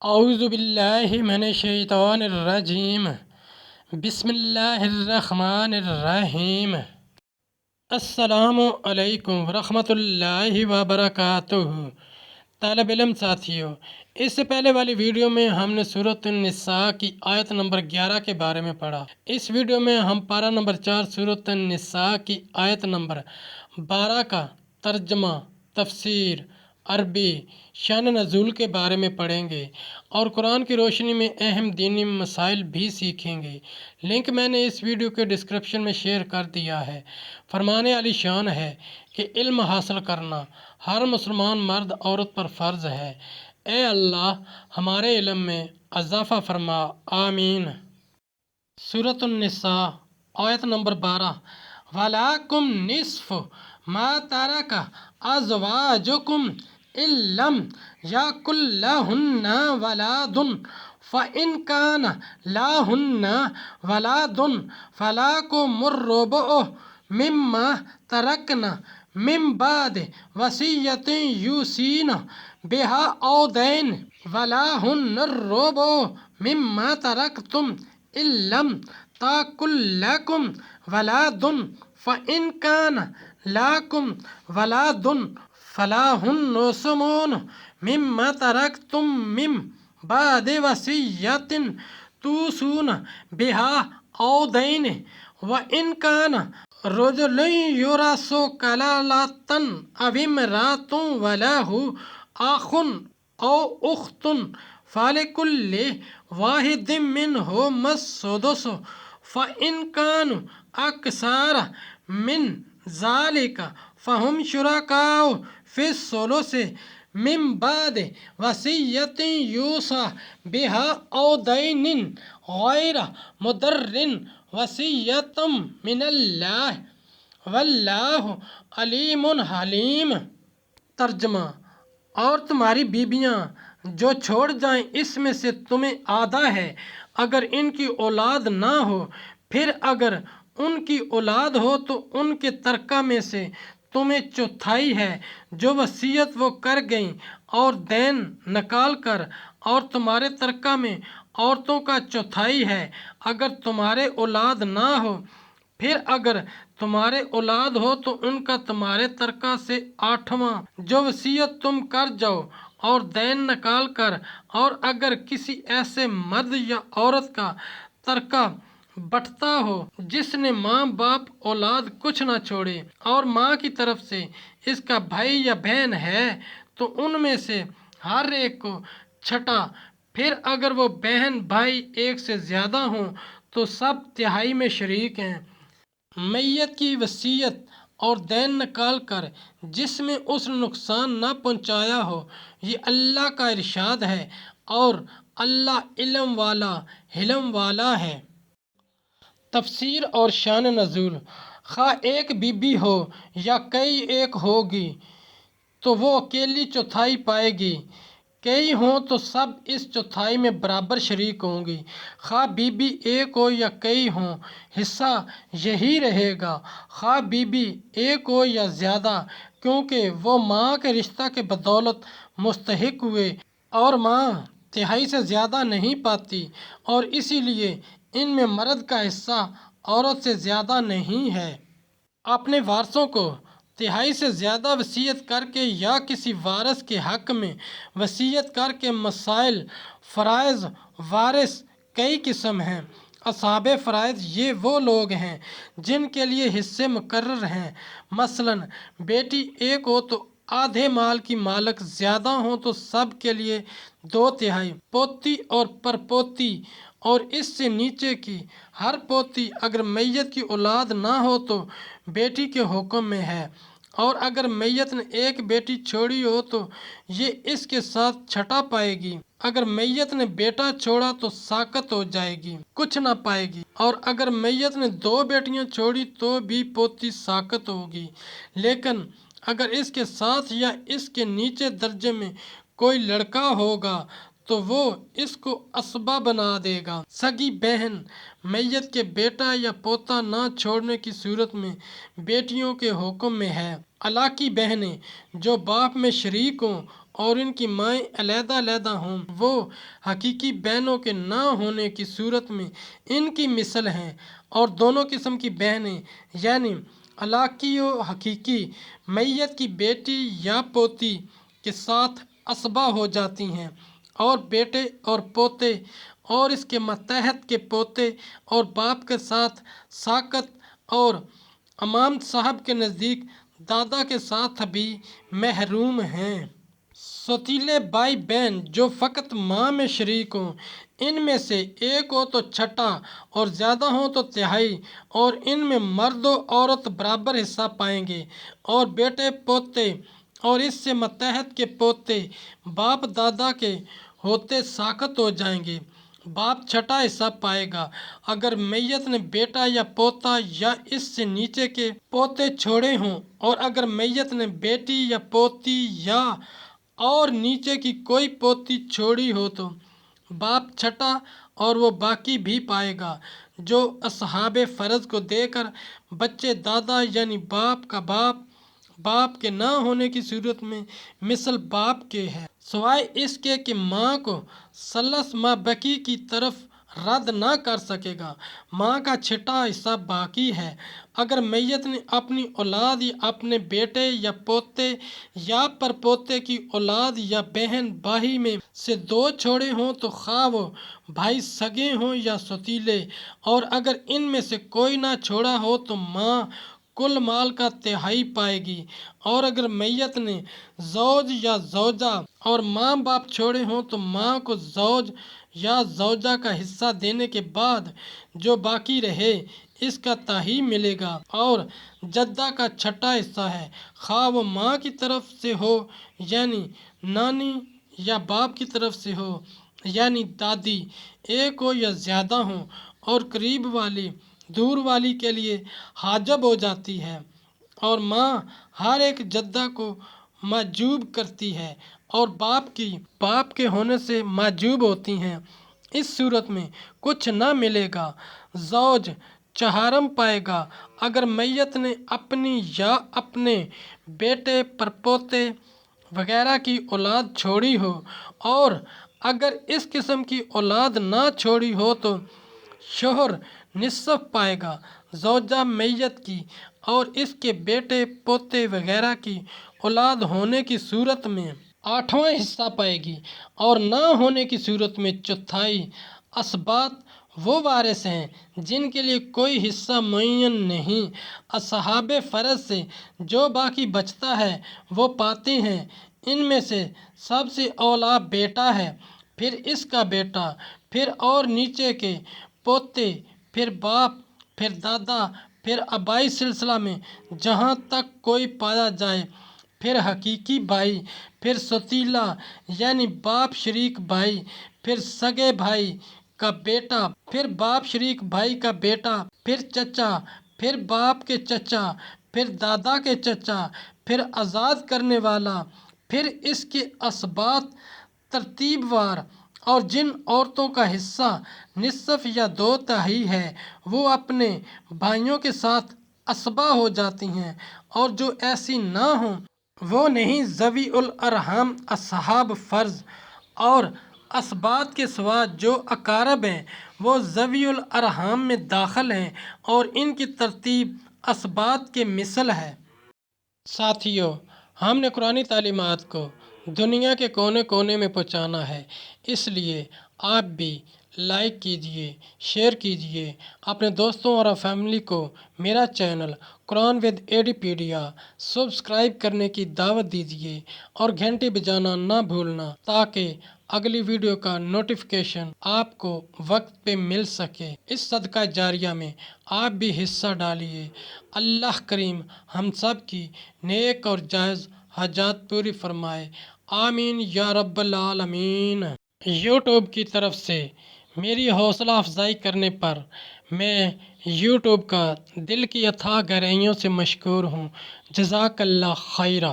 اعوذ باللہ من الشیطان الرجیم بسم اللہ الرحمن الرحیم۔ السلام علیکم ورحمۃ اللہ وبرکاتہ۔ طالب علم ساتھیوں، اس سے پہلے والی ویڈیو میں ہم نے سورۃ النساء کی آیت نمبر 11 کے بارے میں پڑھا۔ اس ویڈیو میں ہم پارہ نمبر 4 سورۃ النساء کی آیت نمبر 12 کا ترجمہ، تفسیر، عربی، شان نزول کے بارے میں پڑھیں گے اور قرآن کی روشنی میں اہم دینی مسائل بھی سیکھیں گے۔ لنک میں نے اس ویڈیو کے ڈسکرپشن میں شیئر کر دیا ہے۔ فرمان علی شان ہے کہ علم حاصل کرنا ہر مسلمان مرد عورت پر فرض ہے۔ اے اللہ ہمارے علم میں اضافہ فرما، آمین۔ سورۃ النساء آیت نمبر 12۔ وَلَکُمْ نِصْفُ مَا تَرَکَ أَزْوَاجُکُمْ إِن لَّمْ یَکُن لَّهُنَّ وَلَدٌ فَإِن کَانَ لَهُنَّ وَلَدٌ فَلَکُمُ الرُّبُعُ مِمَّا تَرَکْنَ مِن بَعْدِ وَصِیَّةٍ یُوصِینَ بِہَا أَوْ دَیْنٍ وَلَہُنَّ الرُّبُعُ مِمَّا تَرَکْتُمْ إِن لَّمْ یَکُن لَّکُمْ وَلَدٌ فَإِن کَانَ لَکُمْ وَلَدٌ فَلَہُنَّ الثُّمُنُ مِمَّا تَرَکْتُم مِّن بَعْدِ وَصِیَّةٍ تُوصُونَ بِہَا أَوْ دَیْنٍ وَإِن کَانَ رَجُلٌ یُورَثُ کَلَالَةً أَوِ امْرَأَةٌ وَلَهُ أَخٌ أَوْ أُخْتٌ فَلِكُلِّ وَاحِدٍ مِّنْهُمَا السُّدُسُ فَإِن كَانُوا أَكْثَرَ مِن ذَلِكَ فَهُمْ شُرَكَاءُ فِي الثُّلُثِ مِن بَعْدِ وَصِیَّةٍ یُوصَىٰ بِہَا أَوْ دَیْنٍ غَیْرَ مُضَرٍّ وَصِیَّةً مِّنَ اللَّهِ وَاللَّهُ عَلِیمٌ حَلِیمٌ۔ ترجمہ: اور تمہاری بیویاں جو چھوڑ جائیں اس میں سے تمہیں آدھا ہے اگر ان کی اولاد نہ ہو، پھر اگر ان کی اولاد ہو تو ان کے ترکہ میں سے تمہیں چوتھائی ہے جو وصیت وہ کر گئیں، اور دین نکال کر، اور تمہارے ترکہ میں عورتوں کا چوتھائی ہے اگر تمہارے اولاد نہ ہو، پھر اگر تمہارے اولاد ہو تو ان کا تمہارے ترکہ سے آٹھواں جو وصیت تم کر جاؤ، اور دین نکال کر، اور اگر کسی ایسے مرد یا عورت کا ترکہ بٹتا ہو جس نے ماں باپ اولاد کچھ نہ چھوڑے، اور ماں کی طرف سے اس کا بھائی یا بہن ہے تو ان میں سے ہر ایک کو چھٹا، پھر اگر وہ بہن بھائی ایک سے زیادہ ہوں تو سب تہائی میں شریک ہیں۔ میت کی وصیت اور دین نکال کر جس میں اس نے نقصان نہ پہنچایا ہو، یہ اللہ کا ارشاد ہے، اور اللہ علم والا حلم والا ہے۔ تفسیر اور شان نزول: خواہ ایک بی بی ہو یا کئی ایک ہوگی تو وہ اکیلی چوتھائی پائے گی، کئی ہوں تو سب اس چوتھائی میں برابر شریک ہوں گی۔ خواہ بی بی ایک ہو یا کئی ہوں، حصہ یہی رہے گا، خواہ بی بی ایک ہو یا زیادہ، کیونکہ وہ ماں کے رشتہ کے بدولت مستحق ہوئے اور ماں تہائی سے زیادہ نہیں پاتی، اور اسی لیے ان میں مرد کا حصہ عورت سے زیادہ نہیں ہے۔ اپنے وارثوں کو تہائی سے زیادہ وصیت کر کے یا کسی وارث کے حق میں وصیت کر کے مسائل فرائض وارث کئی قسم ہیں۔ اصحاب فرائض یہ وہ لوگ ہیں جن کے لیے حصے مقرر ہیں، مثلاً بیٹی ایک ہو تو آدھے مال کی مالک، زیادہ ہوں تو سب کے لیے دو تہائی، پوتی اور پر پوتی اور اس سے نیچے کی ہر پوتی اگر میت کی اولاد نہ ہو تو بیٹی کے حکم میں ہے، اور اگر میت نے ایک بیٹی چھوڑی ہو تو یہ اس کے ساتھ چھٹا پائے گی، اگر میت نے بیٹا چھوڑا تو ساقط ہو جائے گی، کچھ نہ پائے گی، اور اگر میت نے دو بیٹیاں چھوڑی تو بھی پوتی ساقط ہوگی، لیکن اگر اس کے ساتھ یا اس کے نیچے درجے میں کوئی لڑکا ہوگا تو وہ اس کو عصبہ بنا دے گا۔ سگی بہن میت کے بیٹا یا پوتا نہ چھوڑنے کی صورت میں بیٹیوں کے حکم میں ہے۔ الاقی بہنیں جو باپ میں شریک ہوں اور ان کی مائیں علیحدہ علیحدہ ہوں، وہ حقیقی بہنوں کے نہ ہونے کی صورت میں ان کی مثل ہیں، اور دونوں قسم کی بہنیں یعنی علاقی و حقیقی میت کی بیٹی یا پوتی کے ساتھ اسبہ ہو جاتی ہیں، اور بیٹے اور پوتے اور اس کے ماتحت کے پوتے اور باپ کے ساتھ ساقط اور امام صاحب کے نزدیک دادا کے ساتھ بھی محروم ہیں۔ سوتیلے بھائی بہن جو فقط ماں میں شریک ہوں، ان میں سے ایک ہو تو چھٹا اور زیادہ ہوں تو تہائی، اور ان میں مرد و عورت برابر حصہ پائیں گے، اور بیٹے پوتے اور اس سے ماتحت کے پوتے باپ دادا کے ہوتے ساقط ہو جائیں گے، باپ چھٹا حصہ پائے گا۔ اگر میت نے بیٹا یا پوتا یا اس سے نیچے کے پوتے چھوڑے ہوں، اور اگر میت نے بیٹی یا پوتی یا اور نیچے کی کوئی پوتی چھوڑی ہو تو باپ چھٹا اور وہ باقی بھی پائے گا، جو اصحاب فرض کو دے کر بچے دادا یعنی باپ کا باپ کے نہ ہونے کی صورت میں مثل باپ کے ہے، سوائے اس کے کہ ماں کو ثلث ما بقی کی طرف رد نہ کر سکے گا، ماں کا چھٹا حصہ باقی ہے۔ اگر میت نے اپنی اولاد یا اپنے بیٹے یا پوتے یا پر پوتے کی اولاد یا بہن بھائی میں سے دو چھوڑے ہوں تو خواہ وہ بھائی سگے ہوں یا سوتیلے، اور اگر ان میں سے کوئی نہ چھوڑا ہو تو ماں کل مال کا تہائی پائے گی، اور اگر میت نے زوج یا زوجہ اور ماں باپ چھوڑے ہوں تو ماں کو زوج یا زوجہ کا حصہ دینے کے بعد جو باقی رہے اس کا تہائی ملے گا، اور جدہ کا چھٹا حصہ ہے، خواہ وہ ماں کی طرف سے ہو یعنی نانی یا باپ کی طرف سے ہو یعنی دادی، ایک ہو یا زیادہ ہوں، اور قریب والی دور والی کے لیے حاجب ہو جاتی ہے، اور ماں ہر ایک جدہ کو محجوب کرتی ہے اور باپ کے ہونے سے محجوب ہوتی ہیں، اس صورت میں کچھ نہ ملے گا۔ زوج چہارم پائے گا اگر میت نے اپنی یا اپنے بیٹے پرپوتے وغیرہ کی اولاد چھوڑی ہو، اور اگر اس قسم کی اولاد نہ چھوڑی ہو تو شوہر نصف پائے گا، زوجہ میت کی اور اس کے بیٹے پوتے وغیرہ کی اولاد ہونے کی صورت میں آٹھواں حصہ پائے گی، اور نہ ہونے کی صورت میں چوتھائی۔ اسباط وہ وارث ہیں جن کے لیے کوئی حصہ معین نہیں، اصحاب فرض سے جو باقی بچتا ہے وہ پاتے ہیں، ان میں سے سب سے اولیٰ بیٹا ہے، پھر اس کا بیٹا، پھر اور نیچے کے پوتے، پھر باپ، پھر دادا، پھر آبائی سلسلہ میں جہاں تک کوئی پایا جائے، پھر حقیقی بھائی، پھر سوتیلا یعنی باپ شریک بھائی، پھر سگے بھائی کا بیٹا، پھر باپ شریک بھائی کا بیٹا، پھر چچا، پھر باپ کے چچا، پھر دادا کے چچا، پھر آزاد کرنے والا، پھر اس کے اسباط ترتیب وار، اور جن عورتوں کا حصہ نصف یا دو تہائی ہے وہ اپنے بھائیوں کے ساتھ اسبہ ہو جاتی ہیں، اور جو ایسی نہ ہوں وہ نہیں ذوی الارحام اصحاب فرض، اور اسباط کے سوا جو اقارب ہیں وہ ذوی الارحام میں داخل ہیں، اور ان کی ترتیب اسباط کے مثل ہے۔ ساتھیو، ہم نے قرآنی تعلیمات کو دنیا کے کونے کونے میں پہنچانا ہے، اس لیے آپ بھی لائک کیجئے، شیئر کیجئے، اپنے دوستوں اور فیملی کو میرا چینل قرآن ود ایڈیپیڈیا سبسکرائب کرنے کی دعوت دیجئے، اور گھنٹی بجانا نہ بھولنا تاکہ اگلی ویڈیو کا نوٹیفیکیشن آپ کو وقت پہ مل سکے۔ اس صدقہ جاریہ میں آپ بھی حصہ ڈالیے۔ اللہ کریم ہم سب کی نیک اور جائز حاجات پوری فرمائے، آمین یا رب العالمین۔ یوٹیوب کی طرف سے میری حوصلہ افزائی کرنے پر میں یوٹیوب کا دل کی اتھاہ گہرائیوں سے مشکور ہوں۔ جزاک اللہ خیرہ۔